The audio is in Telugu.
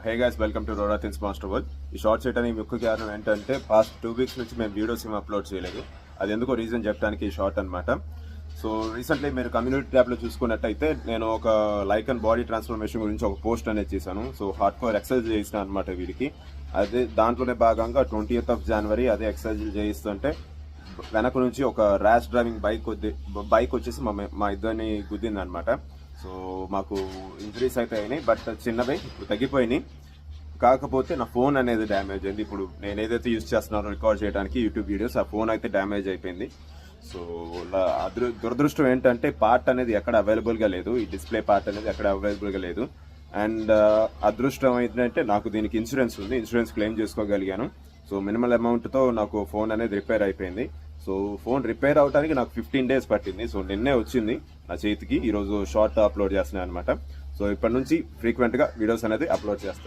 Hey guys, welcome to రోరా things master world. ఈ షార్ట్ చేయడానికి ముఖ్య కారణం ఏంటంటే పాస్ట్ 2 వీక్స్ నుంచి మేము వీడియోస్ ఏమి అప్లోడ్ చేయలేదు. అది ఎందుకో రీజన్ చెప్పడానికి ఈ షార్ట్ అనమాట. సో రీసెంట్లీ మీరు కమ్యూనిటీ ట్యాబ్లో చూసుకున్నట్టయితే నేను ఒక లైక్ అండ్ బాడీ ట్రాన్స్ఫర్మేషన్ గురించి ఒక పోస్ట్ అనేది చేశాను. సో హార్డ్ కోర్ ఎక్సర్సైజ్ చేసిన అనమాట వీడికి. అదే దాంట్లోనే భాగంగా 20th January అదే ఎక్సర్సైజ్ చేయిస్తుంటే వెనక నుంచి ఒక ర్యాష్ డ్రైవింగ్ బైక్ వచ్చేసి మా ఇద్దరిని గుద్దింది అనమాట. సో మాకు ఇంజరీస్ అయితే అయినాయి, బట్ చిన్నవే, ఇప్పుడు తగ్గిపోయినాయి. కాకపోతే నా ఫోన్ అనేది డ్యామేజ్ అయింది. ఇప్పుడు నేను ఏదైతే యూజ్ చేస్తున్నానో రికార్డ్ చేయడానికి యూట్యూబ్ వీడియోస్, ఆ ఫోన్ అయితే డ్యామేజ్ అయిపోయింది. సో దురదృష్టం ఏంటంటే పార్ట్ అనేది ఎక్కడ అవైలబుల్గా లేదు. ఈ డిస్ప్లే పార్ట్ అనేది ఎక్కడ అవైలబుల్గా లేదు. అండ్ అదృష్టం ఏంటంటే నాకు దీనికి ఇన్సూరెన్స్ ఉంది, ఇన్సూరెన్స్ క్లెయిమ్ చేసుకోగలిగాను. సో మినిమల్ అమౌంట్తో నాకు ఫోన్ అనేది రిపేర్ అయిపోయింది. సో ఫోన్ రిపేర్ అవడానికి నాకు 15 days పట్టింది. సో నిన్నే వచ్చింది నా చేతికి. ఈరోజు షార్ట్ అప్లోడ్ చేస్తున్నాను అనమాట. సో ఇప్పటి నుంచి ఫ్రీక్వెంట్గా వీడియోస్ అనేది అప్లోడ్ చేస్తాను.